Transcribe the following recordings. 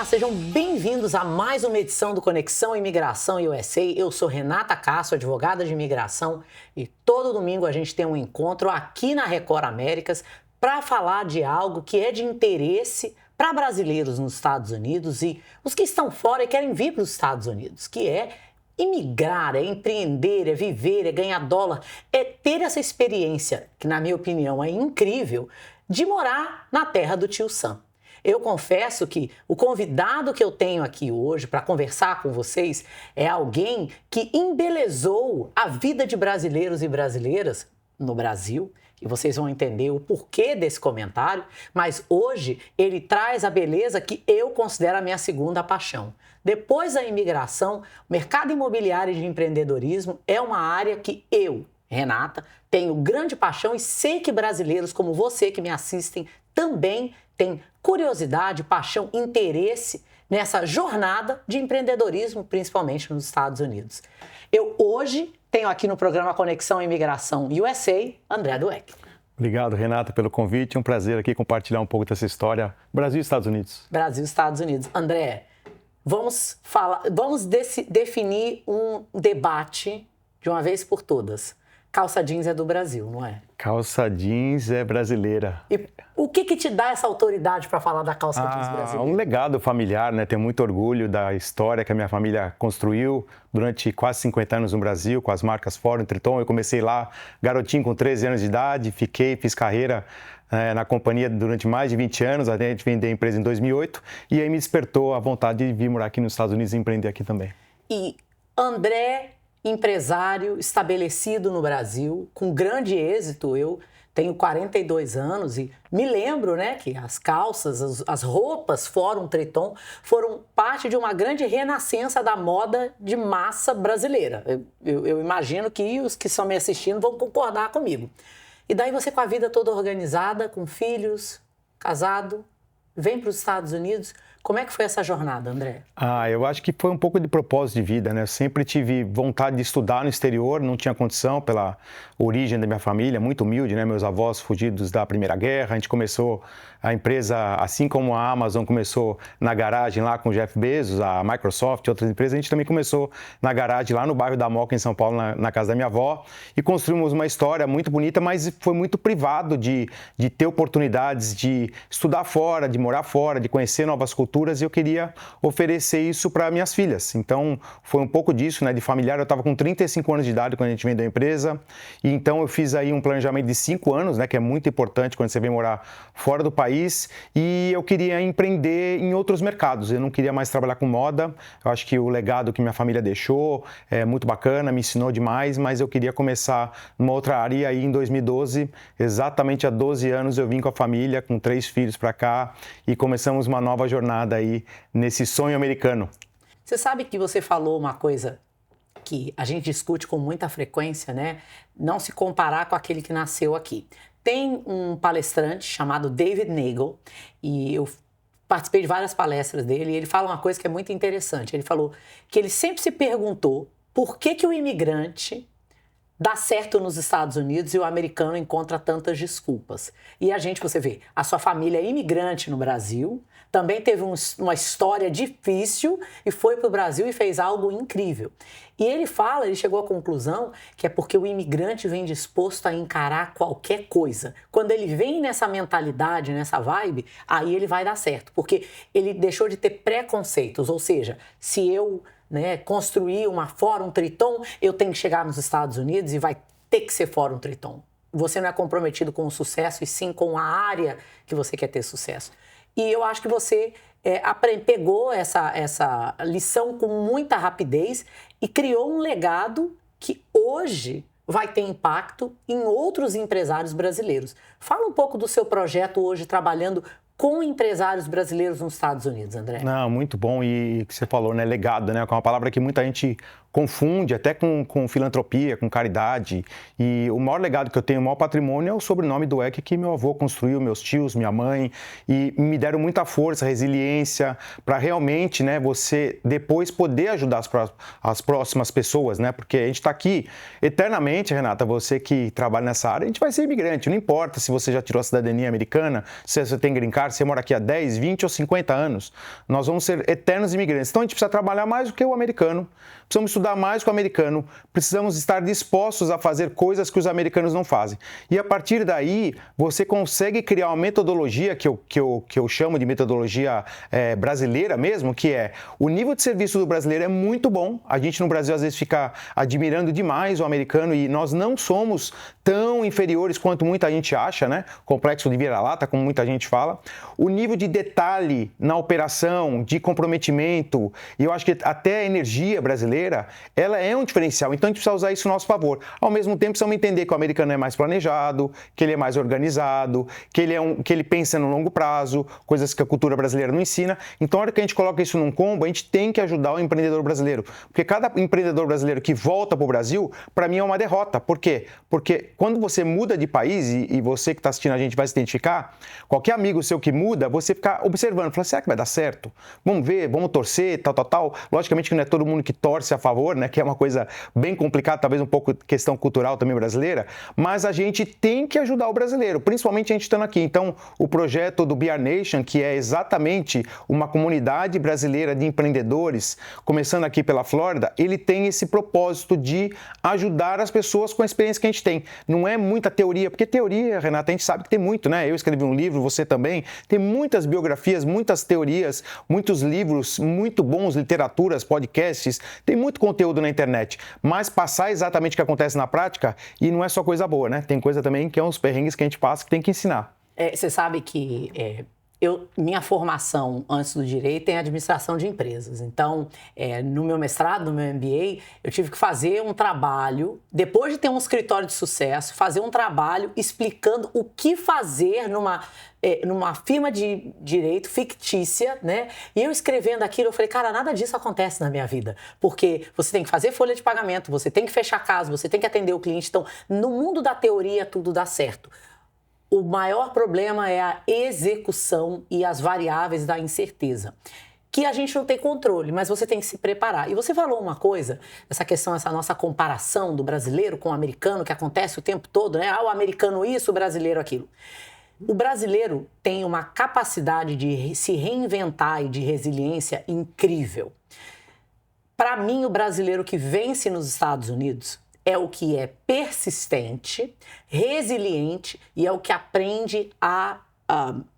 Olá, sejam bem-vindos a mais uma edição do Conexão Imigração USA. Eu sou Renata Castro, advogada de imigração, e todo domingo a gente tem um encontro aqui na Record Américas para falar de algo que é de interesse para brasileiros nos Estados Unidos e os que estão fora e querem vir para os Estados Unidos, que é imigrar, é empreender, é viver, é ganhar dólar, é ter essa experiência, que na minha opinião é incrível, de morar na terra do tio Sam. Eu confesso que o convidado que eu tenho aqui hoje para conversar com vocês é alguém que embelezou a vida de brasileiros e brasileiras no Brasil, e vocês vão entender o porquê desse comentário, mas hoje ele traz a beleza que eu considero a minha segunda paixão. Depois da imigração, o mercado imobiliário e de empreendedorismo é uma área que eu, Renata, tenho grande paixão e sei que brasileiros como você que me assistem também têm curiosidade, paixão, interesse nessa jornada de empreendedorismo, principalmente nos Estados Unidos. Eu hoje tenho aqui no programa Conexão Imigração USA, André Dweck. Obrigado, Renata, pelo convite. É um prazer aqui compartilhar um pouco dessa história Brasil e Estados Unidos. Brasil e Estados Unidos. André, vamos definir um debate de uma vez por todas. Calça jeans é do Brasil, não é? Calça jeans é brasileira. E o que te dá essa autoridade para falar da calça jeans brasileira? Um legado familiar, né? Tenho muito orgulho da história que a minha família construiu durante quase 50 anos no Brasil, com as marcas Ford e Triton. Eu comecei lá, garotinho com 13 anos de idade, fiz carreira na companhia durante mais de 20 anos, até a gente vender a empresa em 2008, e aí me despertou a vontade de vir morar aqui nos Estados Unidos e empreender aqui também. E André, empresário estabelecido no Brasil, com grande êxito. Eu tenho 42 anos e me lembro, né, que as calças, as roupas Fórum Triton foram parte de uma grande renascença da moda de massa brasileira. Eu imagino que os que estão me assistindo vão concordar comigo. E daí você, com a vida toda organizada, com filhos, casado, vem para os Estados Unidos. Como é que foi essa jornada, André? Eu acho que foi um pouco de propósito de vida, né? Eu sempre tive vontade de estudar no exterior, não tinha condição pela origem da minha família, muito humilde, né? Meus avós fugidos da Primeira Guerra, a gente começou a empresa, assim como a Amazon começou na garagem lá com o Jeff Bezos, a Microsoft e outras empresas, a gente também começou na garagem lá no bairro da Moca, em São Paulo, na casa da minha avó, e construímos uma história muito bonita, mas foi muito privado de ter oportunidades de estudar fora, de morar fora, de conhecer novas culturas, e eu queria oferecer isso para minhas filhas. Então, foi um pouco disso, né, de familiar. Eu estava com 35 anos de idade quando a gente vendeu a empresa, e então eu fiz aí um planejamento de 5 anos, né, que é muito importante quando você vem morar fora do país, e eu queria empreender em outros mercados. Eu não queria mais trabalhar com moda. Eu acho que o legado que minha família deixou é muito bacana, me ensinou demais, mas eu queria começar numa outra área. E aí, em 2012, exatamente há 12 anos, eu vim com a família, com 3 filhos para cá, e começamos uma nova jornada aí nesse sonho americano. Você sabe que você falou uma coisa que a gente discute com muita frequência, né? Não se comparar com aquele que nasceu aqui. Tem um palestrante chamado David Nagel, e eu participei de várias palestras dele, e ele fala uma coisa que é muito interessante. Ele falou que ele sempre se perguntou por que o imigrante dá certo nos Estados Unidos e o americano encontra tantas desculpas. E a gente, você vê, a sua família é imigrante no Brasil, também teve uma história difícil e foi para o Brasil e fez algo incrível. E ele chegou à conclusão que é porque o imigrante vem disposto a encarar qualquer coisa. Quando ele vem nessa mentalidade, nessa vibe, aí ele vai dar certo, porque ele deixou de ter preconceitos, ou seja, se eu construir uma Fórum Triton, eu tenho que chegar nos Estados Unidos e vai ter que ser Fórum Triton. Você não é comprometido com o sucesso e sim com a área que você quer ter sucesso. E eu acho que você pegou essa lição com muita rapidez e criou um legado que hoje vai ter impacto em outros empresários brasileiros. Fala um pouco do seu projeto hoje trabalhando com empresários brasileiros nos Estados Unidos, André. Não, muito bom. E o que você falou, né? Legado, né? Que é uma palavra que muita gente confunde até com filantropia, com caridade. E o maior legado que eu tenho, o maior patrimônio é o sobrenome do EC que meu avô construiu, meus tios, minha mãe, e me deram muita força, resiliência, para realmente, né, você depois poder ajudar as próximas pessoas, né? Porque a gente está aqui eternamente, Renata, você que trabalha nessa área, a gente vai ser imigrante, não importa se você já tirou a cidadania americana, se você tem green card, se você mora aqui há 10, 20 ou 50 anos, nós vamos ser eternos imigrantes. Então a gente precisa trabalhar mais do que o americano, precisamos estudar mais que o americano, precisamos estar dispostos a fazer coisas que os americanos não fazem. E a partir daí, você consegue criar uma metodologia que eu chamo de metodologia brasileira mesmo, que é o nível de serviço do brasileiro é muito bom. A gente no Brasil às vezes fica admirando demais o americano e nós não somos tão inferiores quanto muita gente acha, né? Complexo de vira-lata, como muita gente fala. O nível de detalhe na operação, de comprometimento, e eu acho que até a energia brasileira, ela é um diferencial. Então a gente precisa usar isso a nosso favor. Ao mesmo tempo, precisamos entender que o americano é mais planejado, que ele é mais organizado, que ele pensa no longo prazo, coisas que a cultura brasileira não ensina. Então, a hora que a gente coloca isso num combo, a gente tem que ajudar o empreendedor brasileiro. Porque cada empreendedor brasileiro que volta para o Brasil, para mim é uma derrota. Por quê? Porque quando você muda de país, e você que está assistindo a gente vai se identificar, qualquer amigo seu que muda, você fica observando, fala, será que vai dar certo? Vamos ver, vamos torcer, tal. Logicamente que não é todo mundo que torce a favor, né? Que é uma coisa bem complicada, talvez um pouco questão cultural também brasileira, mas a gente tem que ajudar o brasileiro, principalmente a gente estando aqui. Então, o projeto do BR Nation, que é exatamente uma comunidade brasileira de empreendedores, começando aqui pela Flórida, ele tem esse propósito de ajudar as pessoas com a experiência que a gente tem. Não é muita teoria, porque teoria, Renata, a gente sabe que tem muito, né? Eu escrevi um livro, você também, tem muitas biografias, muitas teorias, muitos livros, muito bons, literaturas, podcasts, tem muito conteúdo na internet, mas passar exatamente o que acontece na prática, e não é só coisa boa, né? Tem coisa também que é uns perrengues que a gente passa que tem que ensinar. Você sabe que minha formação antes do direito é em administração de empresas. Então, no meu mestrado, no meu MBA, eu tive que fazer um trabalho, depois de ter um escritório de sucesso, fazer um trabalho explicando o que fazer numa firma de direito fictícia, né? E eu escrevendo aquilo, eu falei, cara, nada disso acontece na minha vida. Porque você tem que fazer folha de pagamento, você tem que fechar caso, você tem que atender o cliente. Então, no mundo da teoria, tudo dá certo. O maior problema é a execução e as variáveis da incerteza, que a gente não tem controle, mas você tem que se preparar. E você falou uma coisa, essa nossa comparação do brasileiro com o americano, que acontece o tempo todo, né? O americano isso, o brasileiro aquilo. O brasileiro tem uma capacidade de se reinventar e de resiliência incrível. Para mim, o brasileiro que vence nos Estados Unidos é o que é persistente, resiliente e é o que aprende a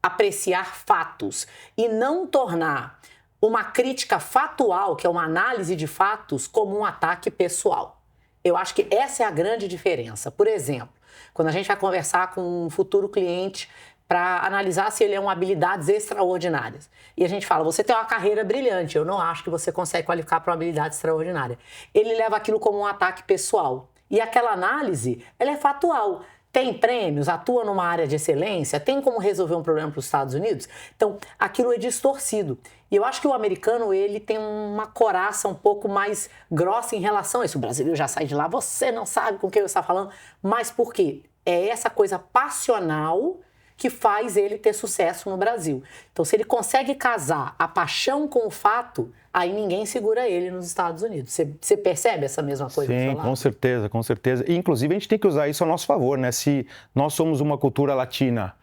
apreciar fatos e não tornar uma crítica fatual, que é uma análise de fatos, como um ataque pessoal. Eu acho que essa é a grande diferença. Por exemplo, quando a gente vai conversar com um futuro cliente para analisar se ele é habilidades extraordinárias. E a gente fala, você tem uma carreira brilhante, eu não acho que você consegue qualificar para uma habilidade extraordinária. Ele leva aquilo como um ataque pessoal. E aquela análise, ela é fatual. Tem prêmios, atua numa área de excelência, tem como resolver um problema para os Estados Unidos? Então, aquilo é distorcido. E eu acho que o americano, ele tem uma coraça um pouco mais grossa em relação a isso. O brasileiro já sai de lá, você não sabe com quem eu estou falando. Mas por quê? É essa coisa passional que faz ele ter sucesso no Brasil. Então, se ele consegue casar a paixão com o fato, aí ninguém segura ele nos Estados Unidos. Você percebe essa mesma coisa? Sim, com certeza, com certeza. E, inclusive, a gente tem que usar isso a nosso favor, né? Se nós somos uma cultura latina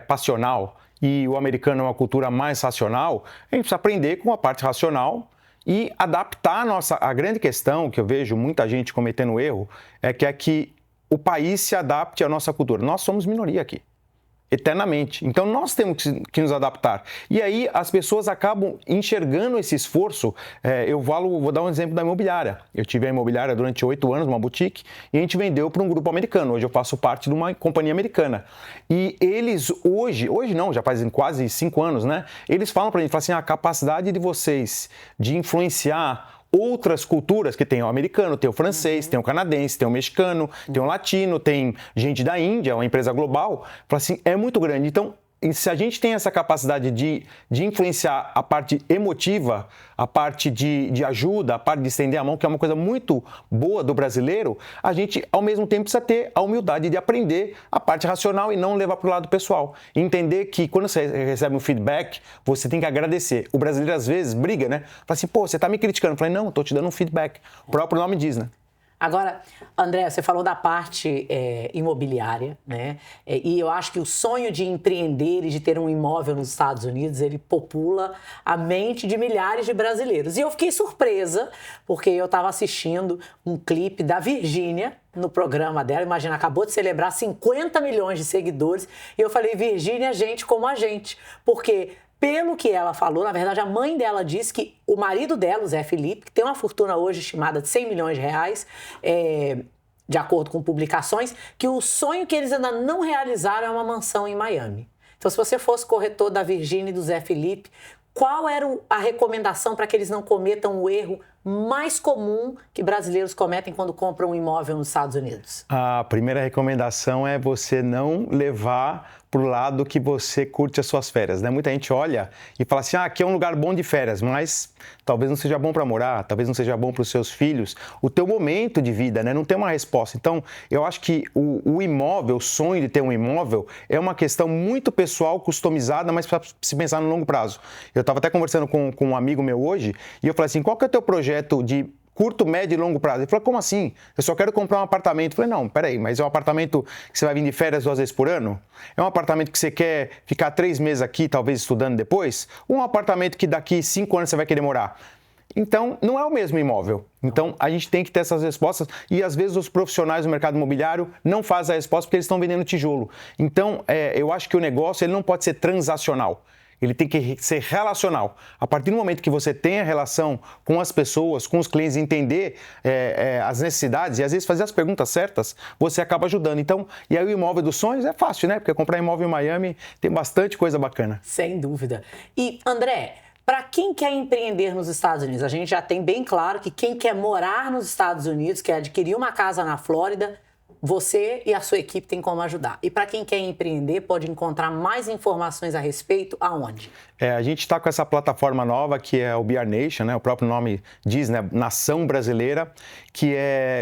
passional e o americano é uma cultura mais racional, a gente precisa aprender com a parte racional e adaptar a grande questão que eu vejo muita gente cometendo erro é que o país se adapte à nossa cultura. Nós somos minoria aqui, eternamente. Então, nós temos que nos adaptar. E aí, as pessoas acabam enxergando esse esforço. Vou dar um exemplo da imobiliária. Eu tive a imobiliária durante 8 anos, uma boutique, e a gente vendeu para um grupo americano. Hoje eu faço parte de uma companhia americana. E eles hoje não, já fazem quase 5 anos, né? Eles falam para a gente, falam assim, a capacidade de vocês de influenciar outras culturas, que tem o americano, tem o francês, tem o canadense, tem o mexicano, tem o latino, tem gente da Índia, uma empresa global, fala assim, é muito grande. Então, se a gente tem essa capacidade de influenciar a parte emotiva, a parte de ajuda, a parte de estender a mão, que é uma coisa muito boa do brasileiro, a gente, ao mesmo tempo, precisa ter a humildade de aprender a parte racional e não levar para o lado pessoal. E entender que quando você recebe um feedback, você tem que agradecer. O brasileiro, às vezes, briga, né? Fala assim, pô, você está me criticando. Eu falei, não, estou te dando um feedback. O próprio nome diz, né? Agora, André, você falou da parte imobiliária, né? E eu acho que o sonho de empreender e de ter um imóvel nos Estados Unidos, ele popula a mente de milhares de brasileiros. E eu fiquei surpresa, porque eu estava assistindo um clipe da Virgínia no programa dela. Imagina, acabou de celebrar 50 milhões de seguidores. E eu falei, Virgínia, gente como a gente. Porque... pelo que ela falou, na verdade, a mãe dela disse que o marido dela, o Zé Felipe, que tem uma fortuna hoje estimada de 100 milhões de reais, de acordo com publicações, que o sonho que eles ainda não realizaram é uma mansão em Miami. Então, se você fosse corretor da Virgínia e do Zé Felipe, qual era a recomendação para que eles não cometam o erro mais comum que brasileiros cometem quando compram um imóvel nos Estados Unidos? A primeira recomendação é você não levar para o lado que você curte as suas férias, né? Muita gente olha e fala assim, aqui é um lugar bom de férias, mas talvez não seja bom para morar, talvez não seja bom para os seus filhos, o teu momento de vida, né? Não tem uma resposta. Então, eu acho que o imóvel, o sonho de ter um imóvel é uma questão muito pessoal, customizada, mas para se pensar no longo prazo. Eu estava até conversando com um amigo meu hoje e eu falei assim, qual que é o teu projeto de curto, médio e longo prazo? Ele falou, como assim? Eu só quero comprar um apartamento. Eu falei, não, peraí, mas é um apartamento que você vai vir de férias 2 vezes por ano? É um apartamento que você quer ficar 3 meses aqui, talvez estudando depois? Ou um apartamento que daqui 5 anos você vai querer morar? Então, não é o mesmo imóvel. Então, a gente tem que ter essas respostas e, às vezes, os profissionais do mercado imobiliário não fazem a resposta porque eles estão vendendo tijolo. Então, eu acho que o negócio ele não pode ser transacional. Ele tem que ser relacional. A partir do momento que você tem a relação com as pessoas, com os clientes, entender as necessidades e às vezes fazer as perguntas certas, você acaba ajudando. Então, e aí o imóvel dos sonhos é fácil, né? Porque comprar imóvel em Miami tem bastante coisa bacana. Sem dúvida. E, André, para quem quer empreender nos Estados Unidos, a gente já tem bem claro que quem quer morar nos Estados Unidos, quer adquirir uma casa na Flórida, você e a sua equipe têm como ajudar. E para quem quer empreender, pode encontrar mais informações a respeito aonde? A gente está com essa plataforma nova que é o BR Nation, né? O próprio nome diz, né? Nação Brasileira, que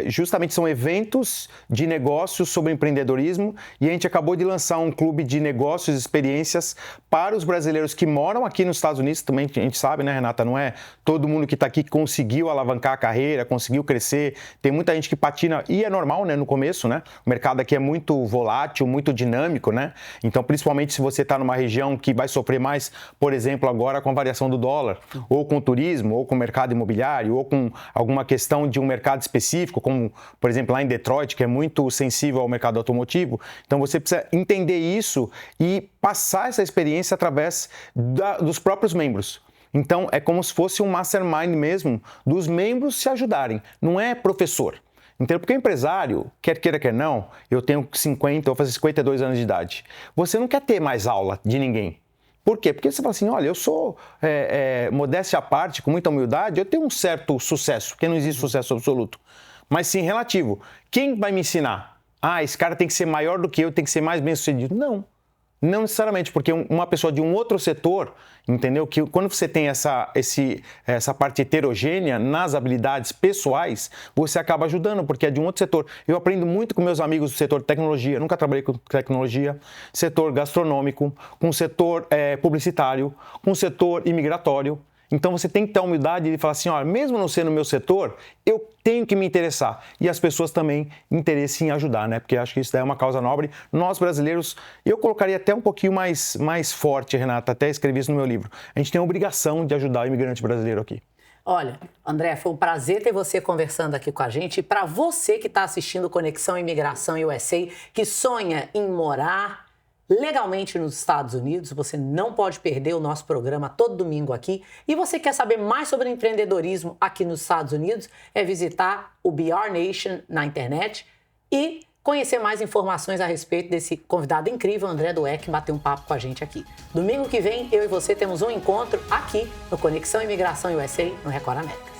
justamente são eventos de negócios sobre empreendedorismo e a gente acabou de lançar um clube de negócios e experiências para os brasileiros que moram aqui nos Estados Unidos. Também a gente sabe, né, Renata? Não é todo mundo que está aqui que conseguiu alavancar a carreira, conseguiu crescer. Tem muita gente que patina e é normal, né, no começo, né? O mercado aqui é muito volátil, muito dinâmico, né? Então, principalmente se você está numa região que vai sofrer mais, por exemplo, agora com a variação do dólar, ou com o turismo, ou com o mercado imobiliário, ou com alguma questão de um mercado específico, como, por exemplo, lá em Detroit, que é muito sensível ao mercado automotivo. Então, você precisa entender isso e passar essa experiência através dos próprios membros. Então, é como se fosse um mastermind mesmo, dos membros se ajudarem. Não é professor. Entendeu? Porque o empresário, quer queira, quer não, eu tenho 50, vou fazer 52 anos de idade. Você não quer ter mais aula de ninguém. Por quê? Porque você fala assim, olha, eu sou, modéstia à parte, com muita humildade, eu tenho um certo sucesso, porque não existe sucesso absoluto, mas sim relativo. Quem vai me ensinar? Esse cara tem que ser maior do que eu, tem que ser mais bem sucedido. Não necessariamente, porque uma pessoa de um outro setor, entendeu? Que quando você tem essa parte heterogênea nas habilidades pessoais, você acaba ajudando, porque é de um outro setor. Eu aprendo muito com meus amigos do setor de tecnologia, nunca trabalhei com tecnologia, setor gastronômico, com setor publicitário, com setor imigratório. Então você tem que ter a humildade de falar assim, mesmo não sendo o meu setor, eu tenho que me interessar. E as pessoas também interessem em ajudar, né? Porque acho que isso é uma causa nobre. Nós brasileiros, eu colocaria até um pouquinho mais forte, Renata, até escrevi isso no meu livro. A gente tem a obrigação de ajudar o imigrante brasileiro aqui. Olha, André, foi um prazer ter você conversando aqui com a gente. E para você que está assistindo Conexão Imigração USA, que sonha em morar legalmente nos Estados Unidos, você não pode perder o nosso programa todo domingo aqui. E você quer saber mais sobre empreendedorismo aqui nos Estados Unidos, é visitar o BR Nation na internet e conhecer mais informações a respeito desse convidado incrível, André Dweck, bater um papo com a gente aqui. Domingo que vem, eu e você temos um encontro aqui no Conexão Imigração USA, no Record América.